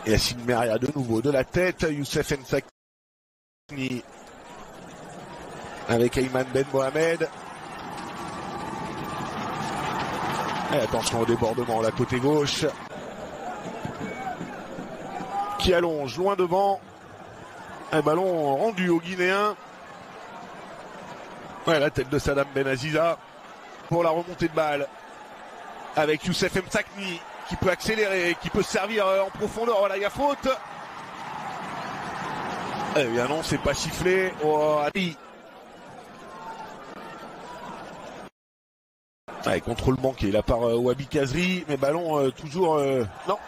Yassine Meria de nouveau de la tête. Youssef Msakni avec Ayman Ben Mohamed. Et attention au débordement, la côté gauche. Qui allonge loin devant. Un ballon rendu au Guinéen. Ouais, la tête de Saddam Benaziza pour la remontée de balle. Avec Youssef Msakni qui peut accélérer, qui peut servir en profondeur. Voilà, il y a faute. Eh bien non, c'est pas sifflé. Oh, Ali. Ouais, contrôle manqué là par Wabi Kazri, mais ballon toujours... non.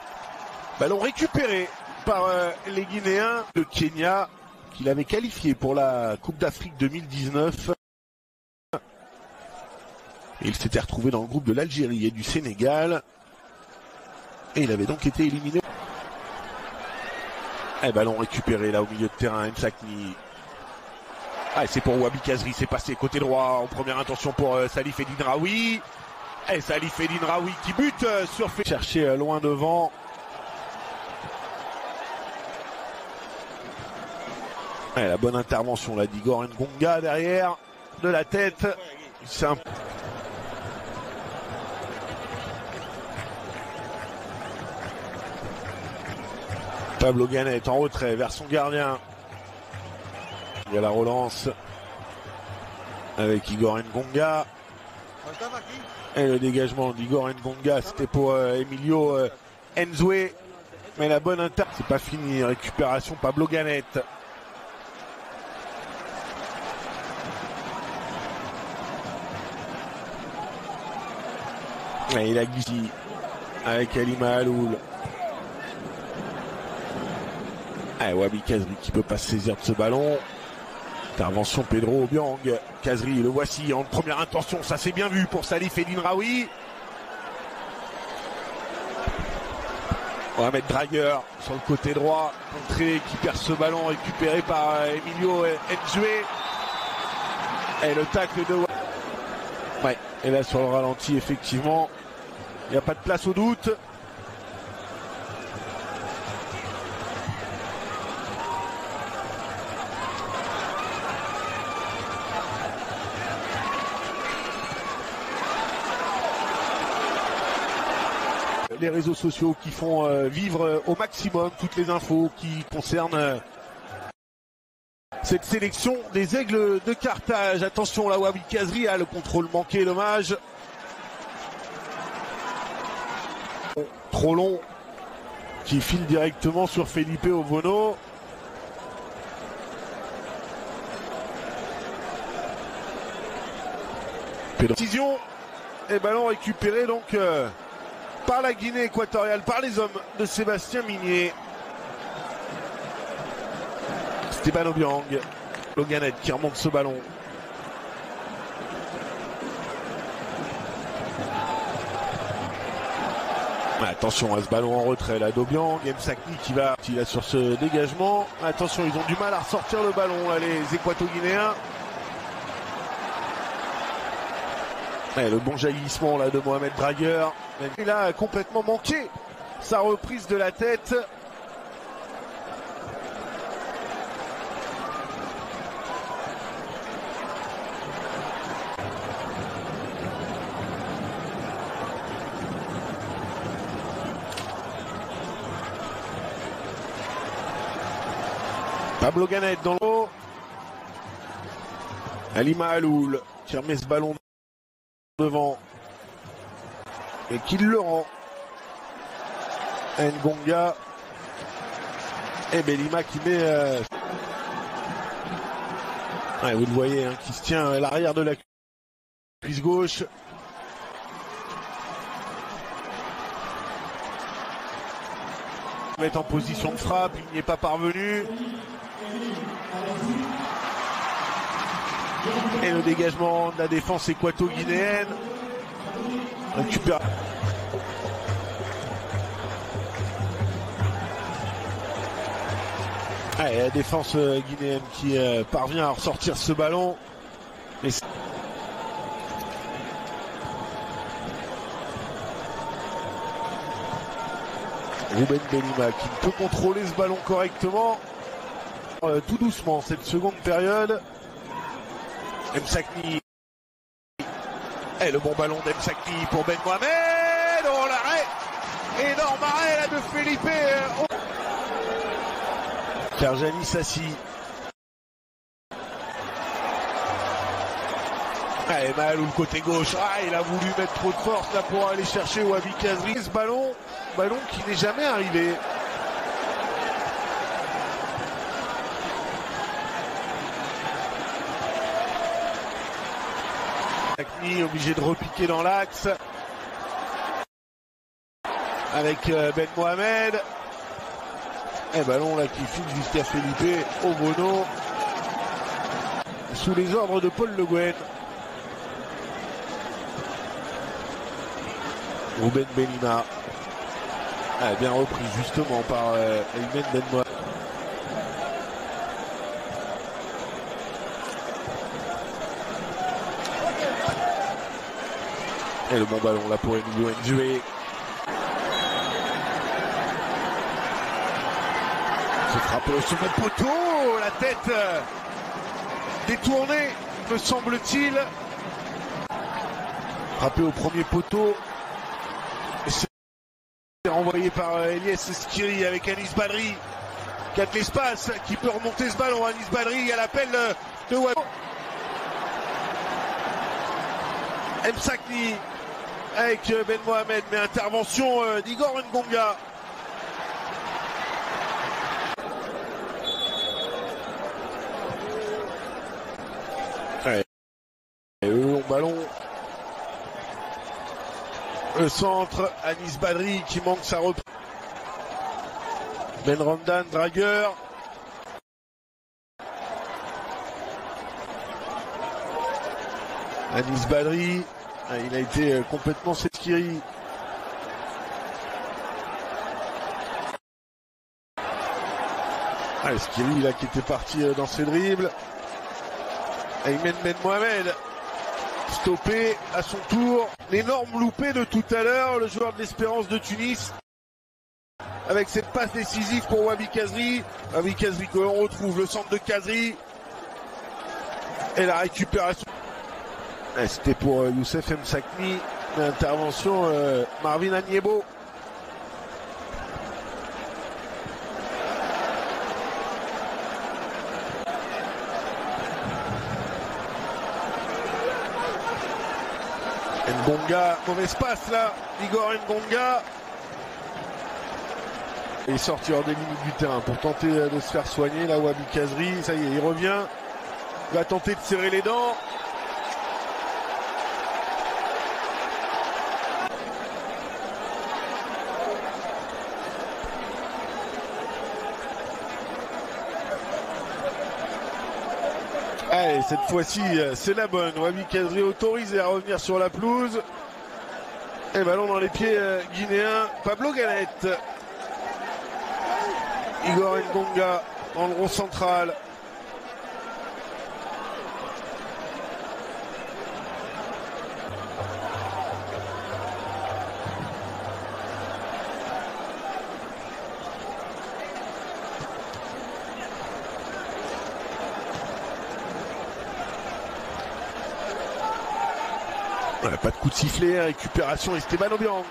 Ballon récupéré par les Guinéens. Le Kenya, qui l'avait qualifié pour la Coupe d'Afrique 2019. Et il s'était retrouvé dans le groupe de l'Algérie et du Sénégal. Et il avait donc été éliminé. Et ballon récupéré là au milieu de terrain, Msakni. Ah, c'est pour Wabi Kazri, c'est passé côté droit en première intention pour Salif Eddine Raoui. Et Salif Eddine Raoui qui bute sur chercher loin devant. Et la bonne intervention là d'Igor Ngonga derrière, de la tête. C'est un... Pablo Ganet en retrait vers son gardien. Il y a la relance avec Igor Ngonga. Et le dégagement d'Igor Ngonga, c'était pour Emilio Nzoué. Mais la bonne inter... C'est pas fini, récupération Pablo Ganet. Et il a glissé avec Alima Aloul. Et Wabi Kazri qui peut pas se saisir de ce ballon. Intervention Pedro Obiang. Kazri, le voici en première intention. Ça s'est bien vu pour Salif Eddine Raoui. Mohamed Drager sur le côté droit. Entrée qui perd ce ballon récupéré par Emilio Nzoué. Et le tacle de... Ouais, et là sur le ralenti, effectivement, il n'y a pas de place au doute. Les réseaux sociaux qui font vivre au maximum toutes les infos qui concernent cette sélection des Aigles de Carthage. Attention, la Wabi Kazri a le contrôle manqué, dommage. Trop long, qui file directement sur Felipe Ovono. Décision et ballon récupéré donc par la Guinée équatoriale, par les hommes de Sébastien Migné. Esteban Obiang, Loganet qui remonte ce ballon. Attention à ce ballon en retrait là d'Obiang, Msakni qui va sur ce dégagement. Attention, ils ont du mal à ressortir le ballon là, les Équato-Guinéens. Et le bon jaillissement là de Mohamed Drager. Il a complètement manqué sa reprise de la tête. Pablo Ganet dans l'eau. Alima Aloul qui remet ce ballon devant et qui le rend. Ngonga et Belima qui met ouais, vous le voyez hein, qui se tient à l'arrière de la cuisse gauche. Mettre en position de frappe, il n'y est pas parvenu. Et le dégagement de la défense équato-guinéenne. Récupère. Et la défense guinéenne qui parvient à ressortir ce ballon. Et Rouben Belima qui peut contrôler ce ballon correctement. Tout doucement cette seconde période. Msakni. Et le bon ballon d'Msakni pour Ben Mohamed. Oh l'arrêt. Énorme arrêt là de Felipe. Ferjani Sassi. Et Mahalou le côté gauche. Il a voulu mettre trop de force là pour aller chercher Wabi Kazri. Ce ballon qui n'est jamais arrivé. Akni obligé de repiquer dans l'axe. Avec Ben Mohamed. Et ballon là qui file jusqu'à Felipe Obono. Sous les ordres de Paul Le Guen. Rouben Belima. Bien repris justement par Aymen Ben Mohamed. Et le bon ballon là pour Emilio Njué. Se frappe au second poteau, la tête détournée, me semble-t-il. Frappé au premier poteau. C'est renvoyé par Elias Skiri avec Anis Badri. Qui a de l'espace, qui peut remonter ce ballon. Anis Badri à l'appel de Wabi. Msakni avec Ben Mohamed, mais intervention d'Igor Ngonga. Et eux ont ballon. Le centre, Anis Badri qui manque sa reprise. Ben Ramdan, dragueur. Anis Badri, il a été complètement Skiri. Skiri là qui était parti dans ses dribbles. Aymen Ben Mohamed stoppé à son tour. L'énorme loupé de tout à l'heure, le joueur de l'Espérance de Tunis. Avec cette passe décisive pour Wabi Kazri. Wabi Kazri que l'on retrouve, le centre de Kazri. Et la récupération. C'était pour Youssef Msakni. L'intervention Marvin Agnebo. Ngonga, mauvaise passe là, Igor Ngonga. Et sorti hors des limites du terrain pour tenter de se faire soigner là, Wabi Kazri. Ça y est, il revient. Il va tenter de serrer les dents. Allez, cette fois-ci, c'est la bonne. Wabi Kazri autorisé à revenir sur la pelouse. Et ballon dans les pieds guinéens. Pablo Galette. Igor Ngonga dans le rond central. Pas de coup de sifflet, récupération Esteban Obiang.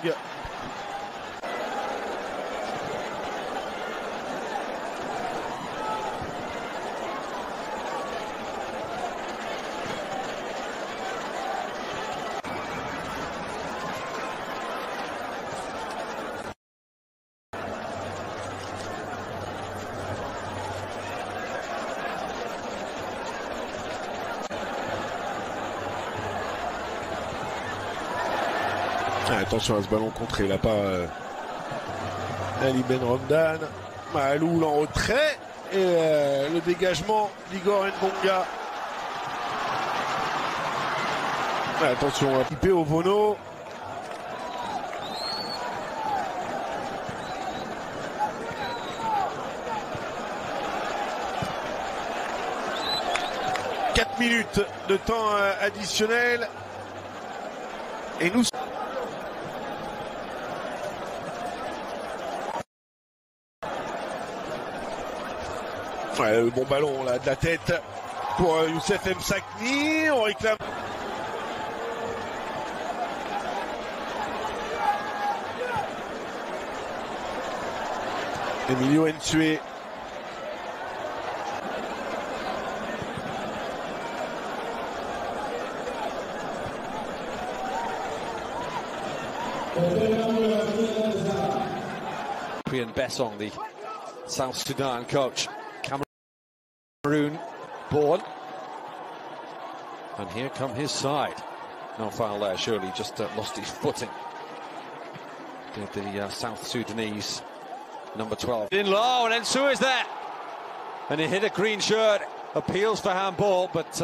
Attention à ce ballon contré, là pas Ali Ben Ramdan. Mahalou en retrait et le dégagement d'Igor Ngonga. Attention à Pipe Obono. « 4 minutes de temps additionnel. Et nous... Ouais, le bon ballon là de la tête pour Youssef Msakni. On réclame. Emilio Nsue. Ian Bessong, the South Sudan coach. Cameroon born. And here come his side. No foul there, surely, just lost his footing. Did the South Sudanese number 12. In low, and Nsue is there. And he hit a green shirt. Appeals for handball, but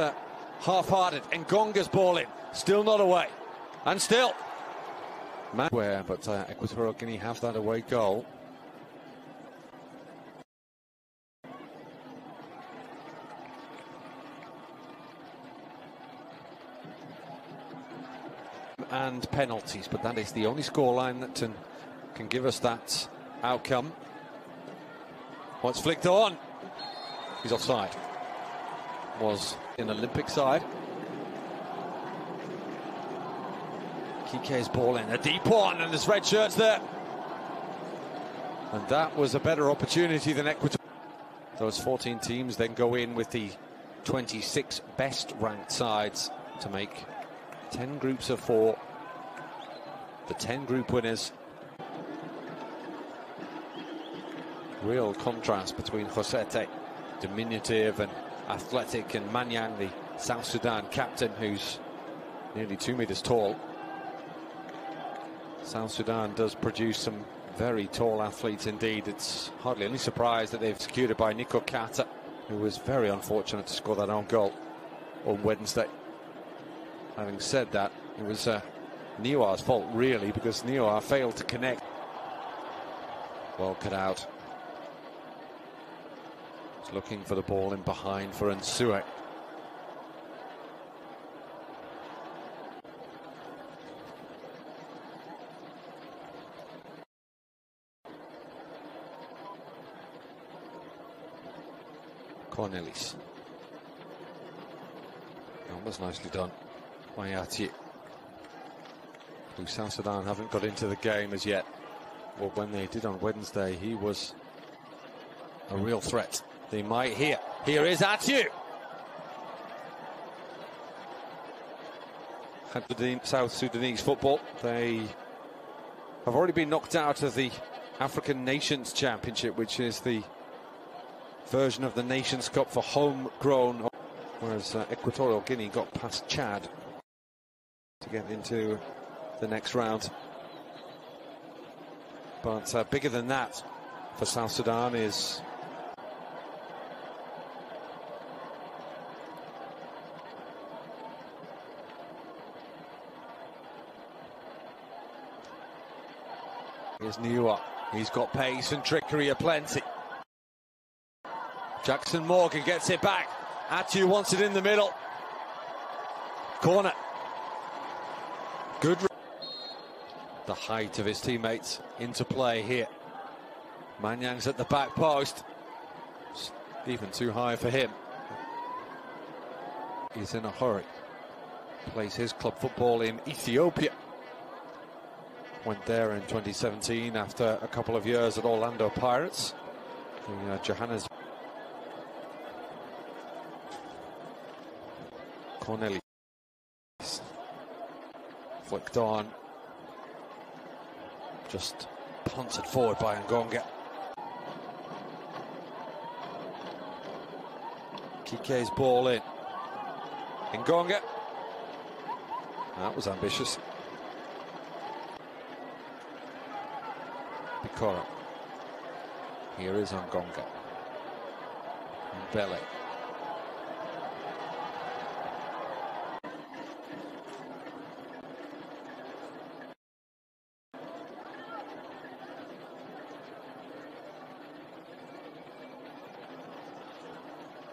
half-hearted. Ngonga's ball in. Still not away. And still. Where, but Equatorial Guinea have that away goal. And penalties, but that is the only scoreline that can give us that outcome. Once flicked on, he's offside. Was in Olympic side. Kike's ball in, a deep one, and there's red shirts there. And that was a better opportunity than Ecuador. Those 14 teams then go in with the 26 best ranked sides to make 10 groups of 4. The 10 group winners. Real contrast between Josete, diminutive and athletic, and Manyang, the South Sudan captain, who's nearly 2 meters tall. South Sudan does produce some very tall athletes indeed. It's hardly any surprise that they've secured it by Nico Kata, who was very unfortunate to score that own goal on Wednesday. Having said that, it was Niua's fault really, because Niua failed to connect. Well cut out. He's looking for the ball in behind for Nsue. Cornelis. That was nicely done by Ati, who South Sudan haven't got into the game as yet. Well, when they did on Wednesday, he was a real threat. They might here. Here is Atu. South Sudanese football. They have already been knocked out of the African Nations Championship, which is the version of the Nations Cup for homegrown, whereas Equatorial Guinea got past Chad to get into the next round. But bigger than that for South Sudan is Niua. He's got pace and trickery aplenty. Jackson Morgan gets it back. Atu wants it in the middle. Corner. Good. The height of his teammates into play here. Manyang's at the back post. Even too high for him. He's in a hurry. Plays his club football in Ethiopia. Went there in 2017 after a couple of years at Orlando Pirates. The Johannesburg. Cornelis flicked on, just punted forward by Ngonga. Kike's ball in. Ngonga. That was ambitious. Bikora. Here is Ngonga. Mbele.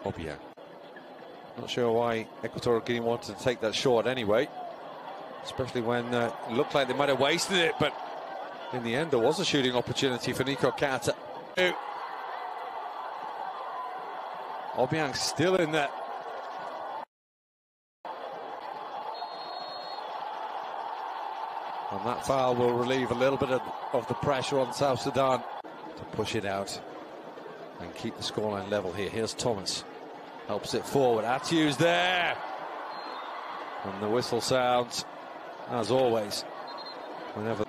Obiang. Not sure why Equatorial Guinea wanted to take that short anyway, especially when it looked like they might have wasted it, but in the end there was a shooting opportunity for Nico Kata. Obiang still in there. And that foul will relieve a little bit of the pressure on South Sudan to push it out and keep the scoreline level here. Here's Thomas. Helps it forward. Atiu's there. And the whistle sounds, as always, whenever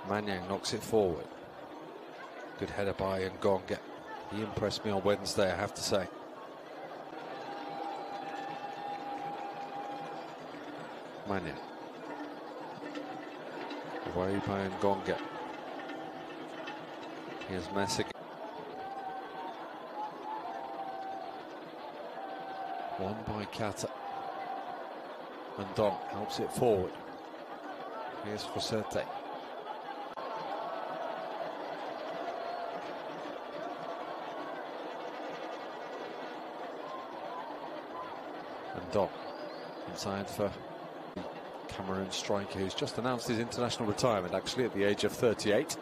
Manyang knocks it forward. Good header by Ngonga. He impressed me on Wednesday, I have to say. Manyang. Away by Ngonga. Here's Messick. One by Kata. And Don helps it forward. Here's Fosete. And Don inside for the Cameroon striker who's just announced his international retirement, actually, at the age of 38.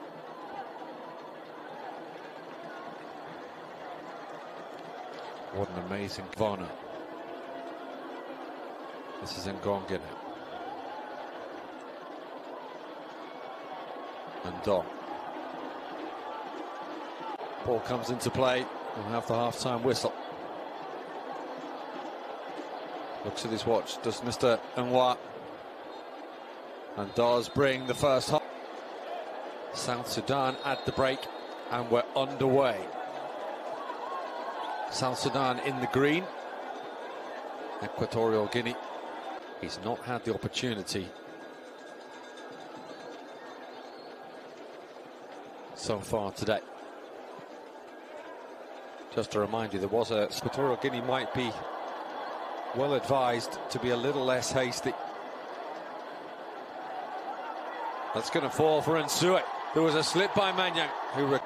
What an amazing Varno. This is Ngonga now. And Don. Ball comes into play. We'll have the half-time whistle. Looks at his watch. Does Mr. Nwa. And does bring the first half. South Sudan at the break. And we're underway. South Sudan in the green. Equatorial Guinea. He's not had the opportunity so far today. Just to remind you, there was Equatorial Guinea might be well advised to be a little less hasty. That's going to fall for Nsue. There was a slip by Manyang, who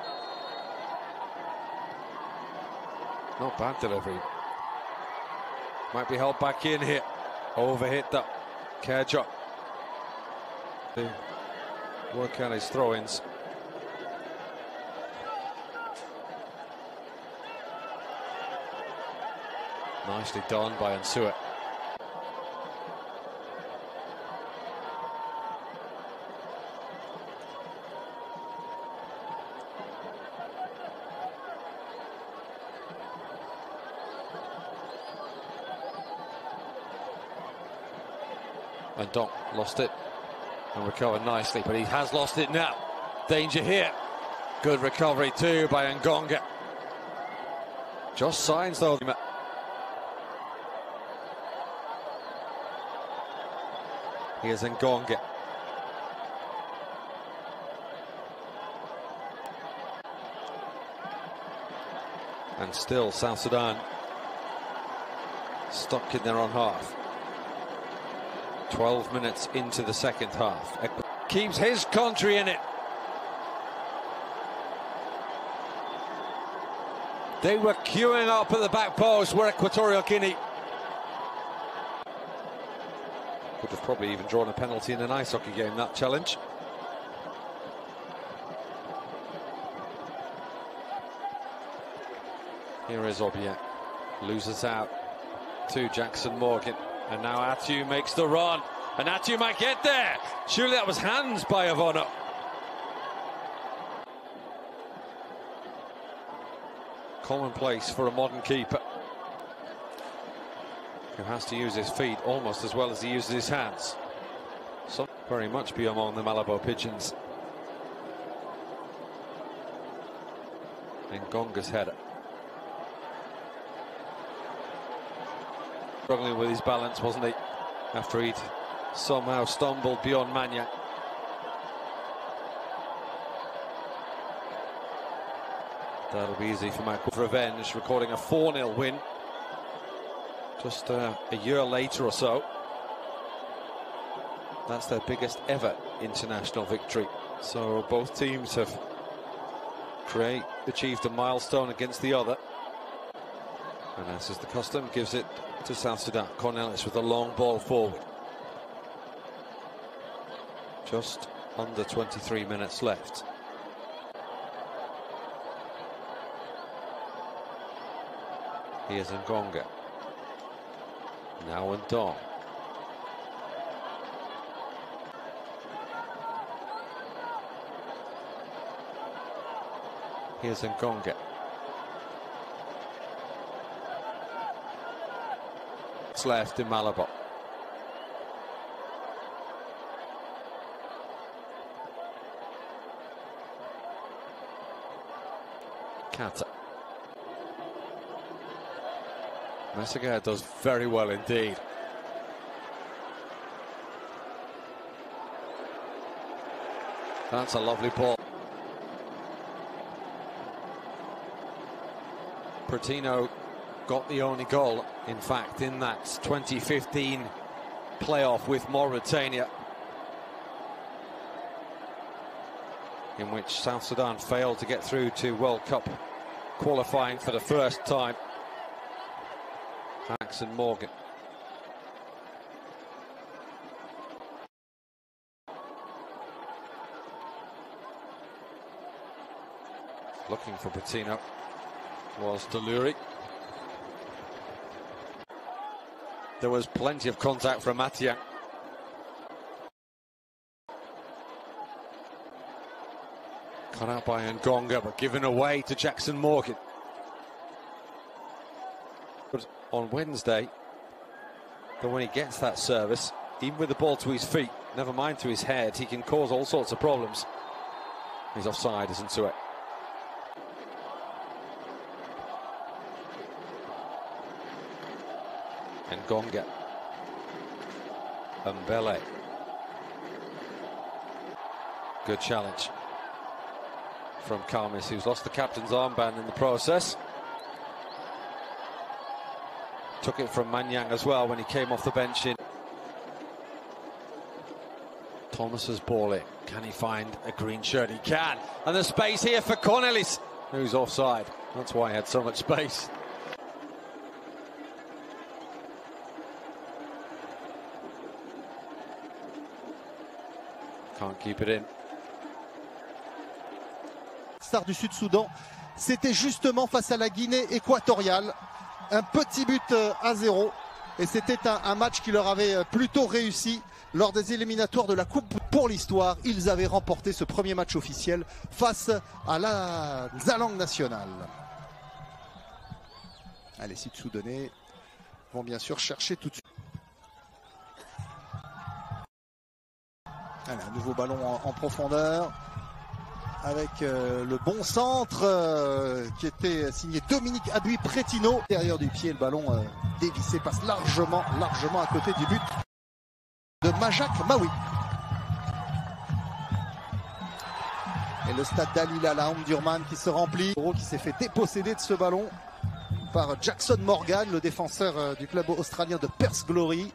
not bad delivery. Might be held back in here. Overhit that. Kerjo. Work on his throw-ins. Nicely done by Nsue. And Donk lost it and recovered nicely, but he has lost it now. Danger here. Good recovery too by Ngonga. Just signs though. Here's Ngonga. And still South Sudan stuck in their own half. 12 minutes into the second half. Keeps his country in it. They were queuing up at the back post where Equatorial Guinea would have probably even drawn a penalty in an ice hockey game, that challenge. Here is Obiang. Loses out to Jackson Morgan. And now Atiu makes the run. And Atiu might get there. Surely that was hands by Avono. Commonplace for a modern keeper, who has to use his feet almost as well as he uses his hands. So very much be among the Malabo Pigeons. Ngonga's header. Struggling with his balance, wasn't he? After he'd somehow stumbled beyond Manyang. That'll be easy for Mac. Revenge, recording a 4-0 win just a year later or so. That's their biggest ever international victory. So both teams have achieved a milestone against the other. And as is the custom, gives it to South Sudan. Cornelis with a long ball forward. Just under 23 minutes left. Here's Ngonga. Now Ndong. Here's Ngonga. It's left in Malabo. Kata. Meseguer does very well indeed. That's a lovely ball. Pratino got the only goal, in fact, in that 2015 playoff with Mauritania, in which South Sudan failed to get through to World Cup qualifying for the first time. Jackson Morgan. Looking for Patino was Deluri. There was plenty of contact from Matiang. Cut out by Ngonga, but given away to Jackson Morgan. But on Wednesday, but when he gets that service, even with the ball to his feet, never mind to his head, he can cause all sorts of problems. He's offside, isn't it? Ngonga. Mbele. Good challenge from Khamis, who's lost the captain's armband in the process. Took it from Manyang as well when he came off the bench in. Thomas's ball in. Can he find a green shirt? He can. And there's space here for Cornelis, who's offside. That's why he had so much space. Can't keep it in. Star du Sud-Soudan, c'était justement face à la Guinée équatoriale. Un petit but à 0. Et c'était un match qui leur avait plutôt réussi lors des éliminatoires de la Coupe pour l'histoire. Ils avaient remporté ce premier match officiel face à la Zalang nationale. Les Sud-Soudanais vont bien sûr chercher tout de suite. Allez, un nouveau ballon en profondeur avec le bon centre qui était signé Dominique Abuy-Prétino. Derrière du pied, le ballon dévissé passe largement à côté du but de Majak Mawi. Et le stade d'Al-Hilal à Omdurman qui se remplit, qui s'est fait déposséder de ce ballon par Jackson Morgan, le défenseur du club australien de Perth Glory.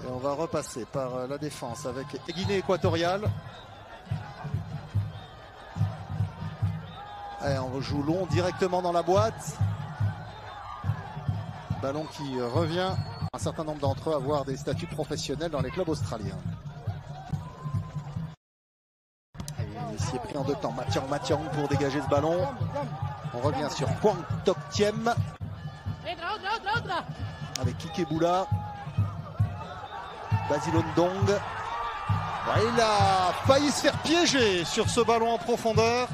Et on va repasser par la défense avec Guinée équatoriale. Et on joue long directement dans la boîte. Ballon qui revient. Un certain nombre d'entre eux avoir des statuts professionnels dans les clubs australiens. Il s'y est pris en deux temps. Matiang pour dégager ce ballon. On revient sur Kwang Tok Thiem. Avec Kikeboula. Basile Ndong. Ouais, il a failli se faire piéger sur ce ballon en profondeur.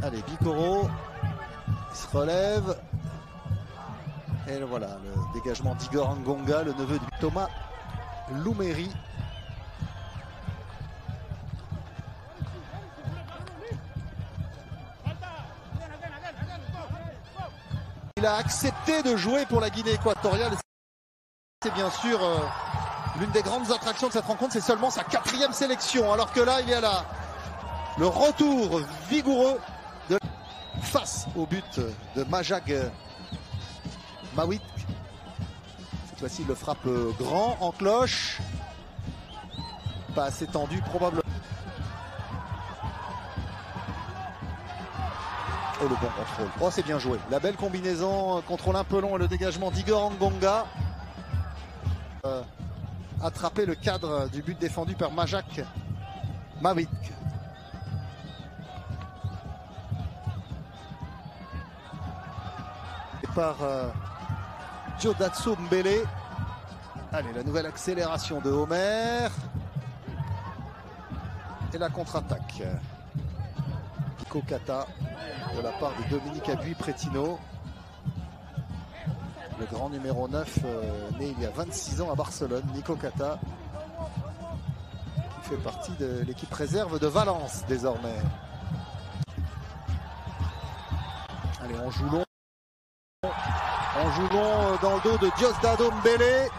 Allez, Bikoro. Il se relève. Et voilà, le dégagement d'Igor Ngonga, le neveu de Thomas Loumeri. Il a accepté de jouer pour la Guinée équatoriale. C'est bien sûr l'une des grandes attractions de cette rencontre. C'est seulement sa 4e sélection. Alors que là, il y a le retour vigoureux de face au but de Majak Mawi. Cette fois-ci, il le frappe grand en cloche. Pas assez tendu, probablement. Oh, le bon contrôle. Oh, c'est bien joué. La belle combinaison, contrôle un peu long et le dégagement d'Igor Ngonga. Attraper le cadre du but défendu par Majak Mawi. par Diodatso Mbele. Allez, la nouvelle accélération de Homer. Et la contre-attaque. Nico Kata de la part de Dominique Abuy-Pretino. Le grand numéro 9, né il y a 26 ans à Barcelone, Nico Kata, qui fait partie de l'équipe réserve de Valence désormais. Allez, on joue long. On joue long dans le dos de Diosdado Mbele.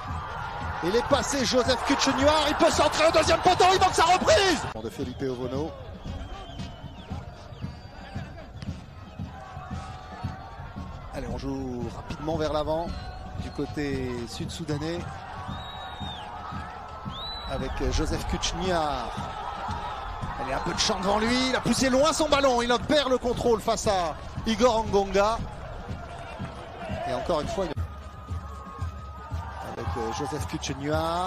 Il est passé Joseph Kucheniar, il peut centrer au deuxième poteau, il manque sa reprise de Felipe Ovono. Allez, on joue rapidement vers l'avant du côté sud-soudanais avec Joseph Kucheniar. Il y a un peu de champ devant lui, il a poussé loin son ballon, il en perd le contrôle face à Igor Ngonga. Et encore une fois, avec Joseph Kucheniar.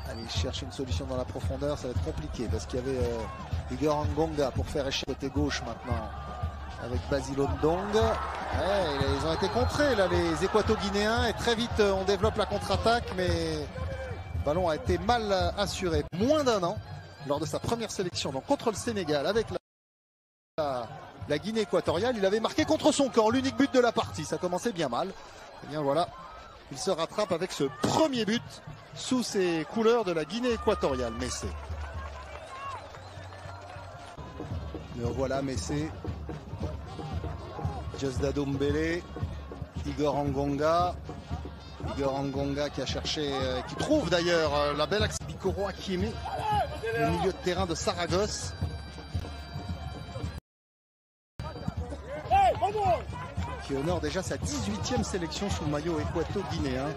Allez, il cherche une solution dans la profondeur, ça va être compliqué parce qu'il y avait Igor Ngonga pour faire échec côté gauche maintenant avec Basile Ondong. Ouais, ils ont été contrés là, les Équato-Guinéens, et très vite on développe la contre-attaque, mais le ballon a été mal assuré. Moins d'un an lors de sa première sélection donc contre le Sénégal avec la Guinée équatoriale, il avait marqué contre son camp l'unique but de la partie. Ça commençait bien mal. Et bien voilà, il se rattrape avec ce premier but sous ses couleurs de la Guinée équatoriale. Messé. Le voilà, Messé. Diosdado Mbele. Igor Ngonga. Igor Ngonga qui a cherché, qui trouve d'ailleurs la belle action. Bikoro Akieme, le milieu de terrain de Saragosse. Qui honore déjà sa 18e sélection sous le maillot équato-guinéen.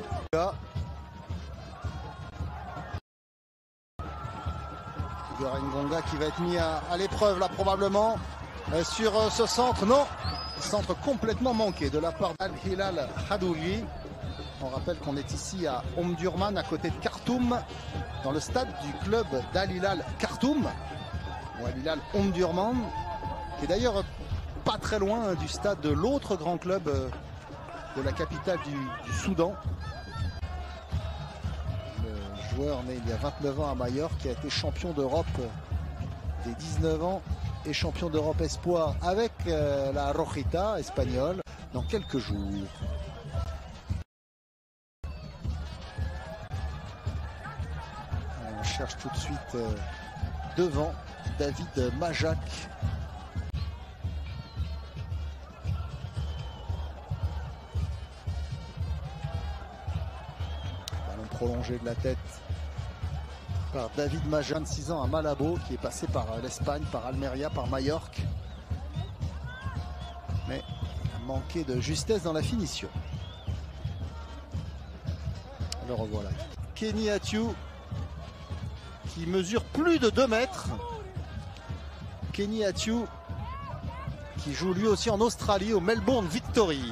Igor Ngonga qui va être mis à l'épreuve là probablement sur ce centre. Non, centre complètement manqué de la part d'Al-Hilal Hadouli. On rappelle qu'on est ici à Omdurman, à côté de Khartoum, dans le stade du club d'Al-Hilal Khartoum, ou Al-Hilal Omdurman, qui est d'ailleurs pas très loin du stade de l'autre grand club de la capitale du Soudan. Le joueur né il y a 29 ans à Majorque, qui a été champion d'Europe des 19 ans et champion d'Europe espoir avec la Rojita espagnole dans quelques jours. On cherche tout de suite devant David Majak. Prolongé de la tête par David Majak, 6 ans à Malabo, qui est passé par l'Espagne, par Almeria, par Majorque, mais manqué de justesse dans la finition. Le revoilà. Kenny Atiu, qui mesure plus de 2 mètres. Kenny Atiu, qui joue lui aussi en Australie, au Melbourne Victory.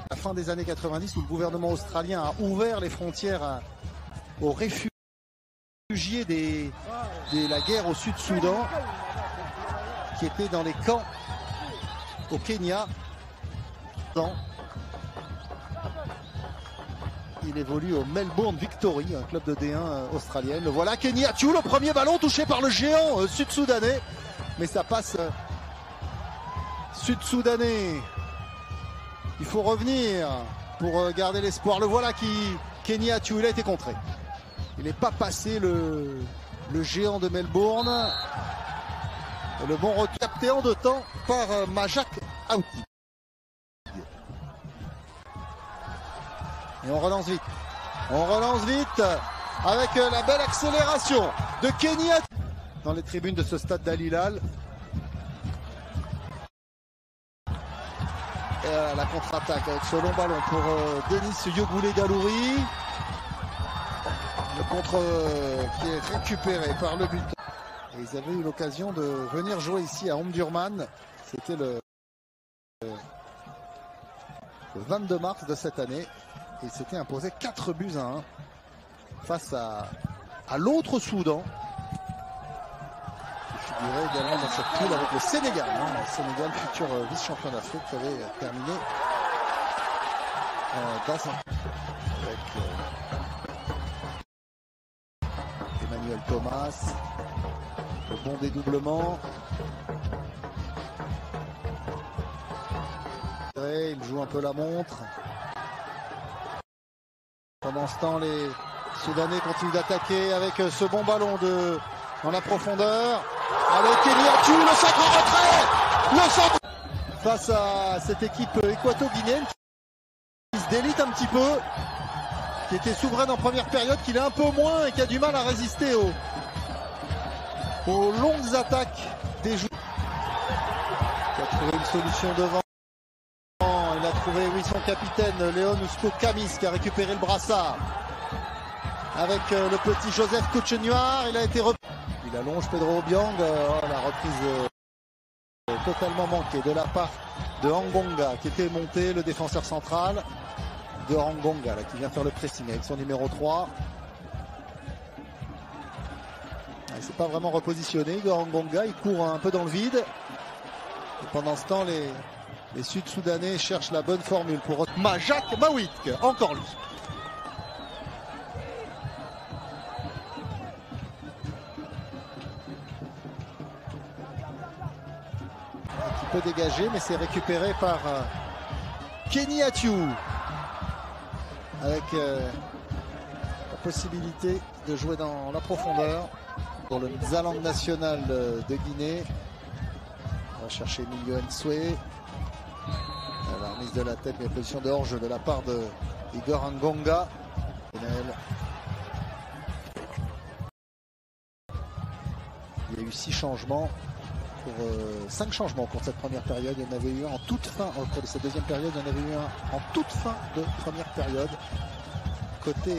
À la fin des années 90, où le gouvernement australien a ouvert les frontières aux réfugiés de la guerre au Sud-Soudan, qui étaient dans les camps au Kenya. Il évolue au Melbourne Victory, un club de D1 australien. Le voilà, Kenny Atiu, le premier ballon touché par le géant sud-soudanais. Mais ça passe sud-soudanais. Il faut revenir pour garder l'espoir. Le voilà Kenny Atiu, il a été contré. Il n'est pas passé le géant de Melbourne. Et le bon retour capté en 2 temps par Majak Aouti. Et on relance vite. On relance vite avec la belle accélération de Kenny Atiu dans les tribunes de ce stade d'Al-Hilal. Et la contre-attaque avec ce long ballon pour Denis Yogoulé Galouri. Le contre qui est récupéré par le but. Et ils avaient eu l'occasion de venir jouer ici à Omdurman. C'était le 22 mars de cette année. Et il s'était imposé 4 buts à 1 face à l'autre Soudan. figurait également dans cette poule avec le Sénégal. Le Sénégal, futur vice-champion d'Afrique, qui avait terminé dans un... avec Emmanuel Thomas. Le bon dédoublement. Il joue un peu la montre. Pendant ce temps, les Soudanais continuent d'attaquer avec ce bon ballon dans la profondeur. Avec Eliatou, le centre en retrait. Le centre face à cette équipe équato-guinéenne qui se délite un petit peu, qui était souveraine en première période, qui l'est un peu moins et qui a du mal à résister aux longues attaques des joueurs. Qui a trouvé une solution devant. Il a trouvé, oui, son capitaine Léon Ousco-Kamis qui a récupéré le brassard avec le petit Joseph Kouchenouar. Il a été il allonge Pedro Obiang. La reprise totalement manquée de la part de Angonga qui était monté, le défenseur central de Angonga là, qui vient faire le pressing avec son numéro 3. Il ne s'est pas vraiment repositionné, Igor Angonga. Il court un peu dans le vide et pendant ce temps les Sud-Soudanais cherchent la bonne formule pour Majak Mawitk, encore lui. Qui peut dégager, mais c'est récupéré par Kenny Atiou. Avec la possibilité de jouer dans la profondeur pour le Nzalang national de Guinée. On va chercher Emilio Nsoué. La remise de la tête, mais position de hors-jeu de la part de Igor Angonga. Il y a eu 6 changements, pour 5 changements au cours de cette première période. Il y en avait eu un en toute fin, au cours de cette deuxième période, il y en avait eu un en toute fin de première période. Côté